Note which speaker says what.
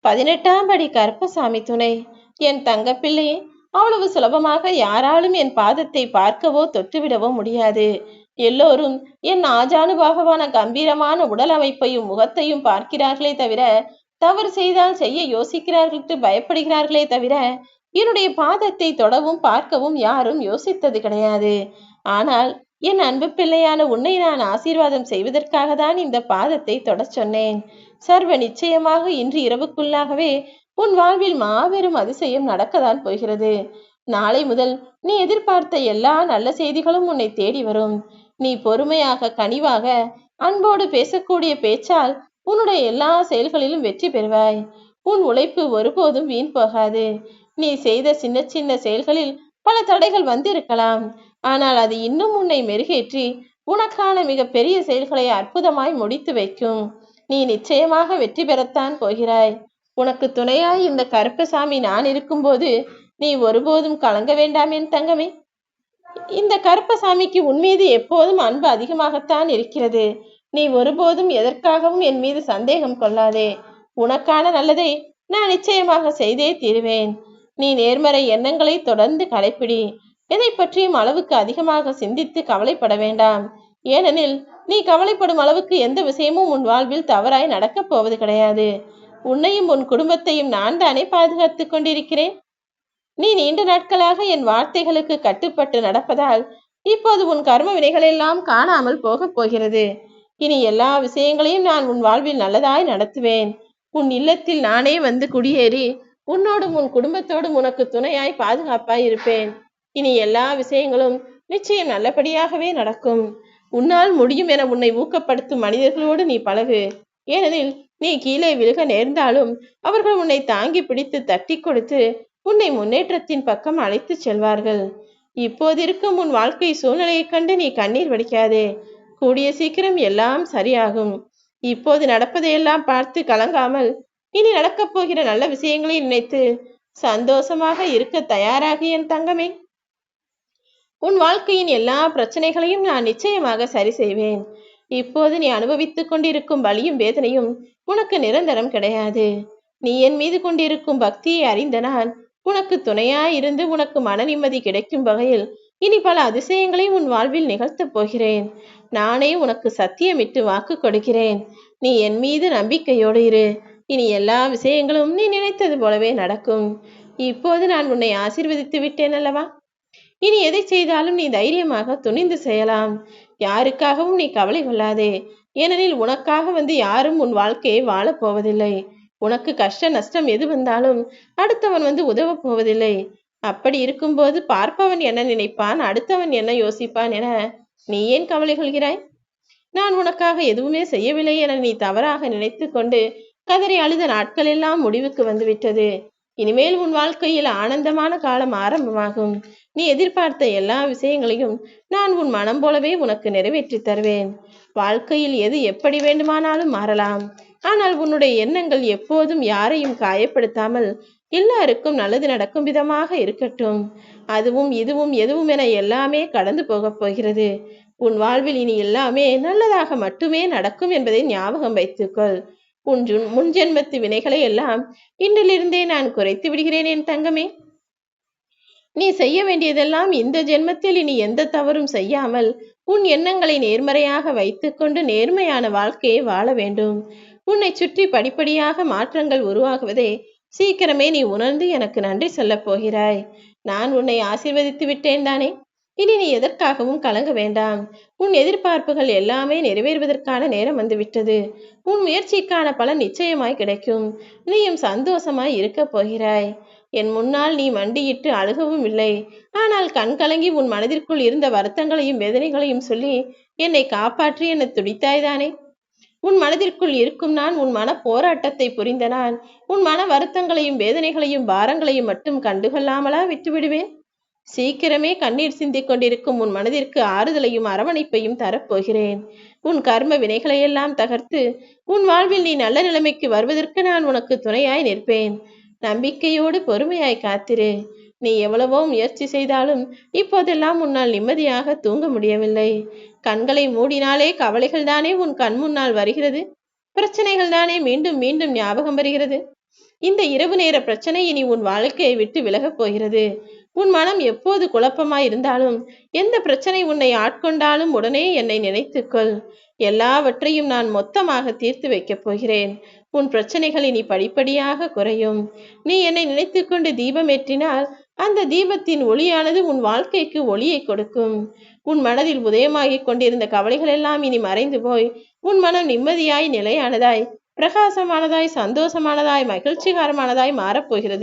Speaker 1: 18ஆம் படி கருப்பசாமி துணை. என் தங்கப்பிள்ளையே, அவ்வளவு சுலபமாக யாராலும் என் பாதத்தை பார்க்கவோ தொட்டுவிடவோ முடியாது. எல்லோரும் என் ஆஜானுபாகவான கம்பீரமான உடல் அமைப்பையும் முகத்தையும் பார்க்கிறார்களே தவிர, தவறு செய்தால் செய்ய யோசிக்கிறார்கள் பயப்படுகிறார்களே தவிர, என்னுடைய பாதத்தை தொடவும் பார்க்கவும் யாரும் யோசித்தது கிடையாது. ஆனால் என் அன்பு பிள்ளையான உன்னை நான் ஆசீர்வாதம் செய்வதற்காக தான் இந்த பாதத்தை தொடச் சொன்னேன். சர்வ நிச்சயமாக இன்று இரவுக்குள்ளாகவே உன் வாழ்வில் மாபெரும் அதிசயம் நடக்கத்தான் போகிறது. நாளை முதல் நீ எதிர்பார்த்த எல்லா நல்ல செய்திகளும் உன்னை தேடி வரும். நீ பொறுமையாக, கனிவாக, அன்போடு பேசக்கூடிய பேச்சால் உன்னுடைய எல்லா செயல்களிலும் வெற்றி பெறுவாய். உன் உழைப்பு ஒருபோதும் வீண் போகாது. நீ செய்த சின்ன சின்ன செயல்களில் பல தடைகள் வந்திருக்கலாம். ஆனால் அது இன்னும் உன்னை மெருகேற்றி உனக்கான மிக பெரிய செயல்களை அற்புதமாய் முடித்து வைக்கும். நீ நிச்சயமாக வெற்றி பெறத்தான் போகிறாய். உனக்கு துணையாய் இந்த கருப்பசாமி நான் இருக்கும்போது நீ ஒருபோதும் கலங்க வேண்டாம் என் தங்கமே. இந்த கருப்பசாமிக்கு உன் மீது எப்போதும் அன்பு அதிகமாகத்தான் இருக்கிறது. நீ ஒருபோதும் எதற்காகவும் என் மீது சந்தேகம் கொள்ளாதே. உனக்கான நல்லதை நான் நிச்சயமாக செய்தே தீருவேன். நீ நேர்மறை எண்ணங்களை தொடர்ந்து கடைப்பிடி. எதை பற்றியும் அளவுக்கு அதிகமாக சிந்தித்து கவலைப்பட வேண்டாம். ஏனெனில் நீ கவலைப்படும் அளவுக்கு எந்த விஷயமும் உன் வாழ்வில் தவறாய் நடக்கப் போவது கிடையாது. உன்னையும் உன் குடும்பத்தையும் நான் தானே பாதுகாத்துக் கொண்டிருக்கிறேன். நீ நீண்ட நாட்களாக என் வார்த்தைகளுக்கு கட்டுப்பட்டு நடப்பதால் இப்போது உன் கர்ம வினைகள் எல்லாம் காணாமல் போகப் போகிறது. இனி எல்லா விஷயங்களையும் நான் உன் வாழ்வில் நல்லதாய் நடத்துவேன். உன் இல்லத்தில் நானே வந்து குடியேறி உன்னோடும் உன் குடும்பத்தோடும் உனக்கு துணையாய் பாதுகாப்பாய் இருப்பேன். இனி எல்லா விஷயங்களும் நிச்சயம் நல்லபடியாகவே நடக்கும். உன்னால் முடியும் என உன்னை ஊக்கப்படுத்தும் மனிதர்களோடு நீ பழகு. ஏனெனில் நீ கீழே விழுக நேர்ந்தாலும் அவர்கள் உன்னை தாங்கி பிடித்து தட்டி கொடுத்து உன்னை முன்னேற்றத்தின் பக்கம் அழைத்து செல்வார்கள். இப்போதிருக்கும் உன் வாழ்க்கை சூழ்நிலையைக் கண்டு நீ கண்ணீர் வடிக்காதே. கூடிய சீக்கிரம் எல்லாம் சரியாகும். இப்போது நடப்பதையெல்லாம் பார்த்து கலங்காமல் இனி நடக்கப் போகிற நல்ல விஷயங்களை நினைத்து சந்தோஷமாக இருக்க தயாராகி என் தங்கமே. உன் வாழ்க்கையின் எல்லா பிரச்சனைகளையும் நான் நிச்சயமாக சரி செய்வேன். இப்போது நீ அனுபவித்துக் கொண்டிருக்கும் வலியும் வேதனையும் உனக்கு நிரந்தரம் கிடையாது. நீ என் மீது கொண்டிருக்கும் பக்தியை அறிந்த நான் உனக்கு துணையாய் இருந்து உனக்கு மன நிம்மதி கிடைக்கும் வகையில் இனி பல அதிசயங்களை உன் வாழ்வில் நிகழ்த்தப் போகிறேன். நானே உனக்கு சத்தியமிட்டு வாக்கு கொடுக்கிறேன். நீ என் மீது நம்பிக்கையோடு இரு. இனி எல்லா விஷயங்களும் நீ நினைத்தது போலவே நடக்கும். இப்போது நான் உன்னை ஆசீர்வதித்து விட்டேன் அல்லவா? இனி எதை செய்தாலும் நீ தைரியமாக துணிந்து செய்யலாம். யாருக்காகவும் நீ கவலை கொள்ளாதே. ஏனெனில் உனக்காக வந்து யாரும் உன் வாழ்க்கையை வாழப் போவதில்லை. உனக்கு கஷ்ட நஷ்டம் எது வந்தாலும் அடுத்தவன் வந்து உதவப் போவதில்லை. அப்படி இருக்கும்போது பார்ப்பவன் என்ன நினைப்பான், அடுத்தவன் என்ன யோசிப்பான் என நீ ஏன் கவலை கொள்கிறாய்? நான் உனக்காக எதுவுமே செய்யவில்லை என நீ தவறாக நினைத்து கொண்டு கதறி அழுத நாட்கள் எல்லாம் முடிவுக்கு வந்துவிட்டது. இனிமேல் உன் வாழ்க்கையில் ஆனந்தமான காலம் ஆரம்பமாகும். நீ எதிர்பார்த்த எல்லா விஷயங்களையும் நான் உன் மனம் போலவே உனக்கு நிறைவேற்றி தருவேன். வாழ்க்கையில் எது எப்படி வேண்டுமானாலும் மாறலாம். ஆனால் உன்னுடைய எண்ணங்கள் எப்போதும் யாரையும் காயப்படுத்தாமல் எல்லாருக்கும் நல்லது நடக்கும் விதமாக இருக்கட்டும். அதுவும் இதுவும் எதுவும் என எல்லாமே கடந்து போகப் போகிறது. உன் வாழ்வில் இனி எல்லாமே நல்லதாக மட்டுமே நடக்கும் என்பதை ஞாபகம் வைத்துக்கொள். உன் முன்ஜென்மத்து வினைகளை எல்லாம் இன்றிலிருந்தே நான் குறைத்து விடுகிறேன் என் தங்கமே. நீ செய்ய வேண்டியதெல்லாம் இந்த ஜென்மத்தில் இனி எந்த தவறும் செய்யாமல் உன் எண்ணங்களை நேர்மறையாக வைத்துக்கொண்டு நேர்மையான வாழ்க்கையை வாழ வேண்டும். உன்னை சுற்றி படிப்படியாக மாற்றங்கள் உருவாகுவதை சீக்கிரமே நீ உணர்ந்து எனக்கு நன்றி சொல்லப் போகிறாய். நான் உன்னை ஆசீர்வதித்து விட்டேன் தானே. இனி நீ எதற்காகவும் கலங்க வேண்டாம். உன் எதிர்பார்ப்புகள் எல்லாமே நிறைவேறுவதற்கான நேரம் வந்துவிட்டது. உன் முயற்சிக்கான பலன் நிச்சயமாய் கிடைக்கும். நீயும் சந்தோஷமாய் இருக்கப் போகிறாய். என் முன்னால் நீ மண்டியிட்டு அழுகவும் இல்லை. ஆனால் கண்கலங்கி உன் மனதிற்குள் இருந்த வருத்தங்களையும் வேதனைகளையும் சொல்லி என்னை காப்பாற்றி என்னை துடித்தாய்தானே. உன் மனதிற்குள் இருக்கும் நான், உன் மன போராட்டத்தை புரிந்த நான், உன் மன வருத்தங்களையும் வேதனைகளையும் பாரங்களையும் மட்டும் கண்டுகொள்ளாமலா விட்டுவிடுவேன்? சீக்கிரமே கண்ணீர் சிந்திக் கொண்டிருக்கும் உன் மனதிற்கு ஆறுதலையும் அரவணைப்பையும் தரப்போகிறேன். உன் கர்ம வினைகளையெல்லாம் தகர்த்து உன் வாழ்வில் நீ நல்ல நிலைமைக்கு வருவதற்கு நான் உனக்கு துணையாய் நிற்பேன். நம்பிக்கையோடு பொறுமையாய் காத்திரு. நீ எவ்வளவோ முயற்சி செய்தாலும் இப்போதெல்லாம் உன்னால் நிம்மதியாக தூங்க முடியவில்லை. கண்களை மூடினாலே கவலைகள் தானே உன் கண் முன்னால் வருகிறது. பிரச்சனைகள் தானே மீண்டும் மீண்டும் ஞாபகம் வருகிறது. இந்த இரவு நேர பிரச்சனை இனி உன் வாழ்க்கையை விட்டு விலகப் போகிறது. உன் மனம் எப்போது குழப்பமாய் இருந்தாலும், எந்த பிரச்சனை உன்னை ஆட்கொண்டாலும் உடனே என்னை நினைத்துக்கொள். எல்லாவற்றையும் நான் மொத்தமாக தீர்த்து வைக்கப் போகிறேன். உன் பிரச்சனைகள் இனி படிப்படியாக குறையும். நீ என்னை நினைத்துக்கொண்டு தீபம் ஏற்றினால் அந்த தீபத்தின் ஒளியானது உன் வாழ்க்கைக்கு ஒளியை கொடுக்கும். உன் மனதில் உதயமாகிக் கொண்டிருந்த கவலைகள் எல்லாம் இனி மறைந்து போய் உன் மனம் நிம்மதியாய், நிலையானதாய், பிரகாசமானதாய், சந்தோஷமானதாய், மகிழ்ச்சிகரமானதாய் மாறப்போகிறது.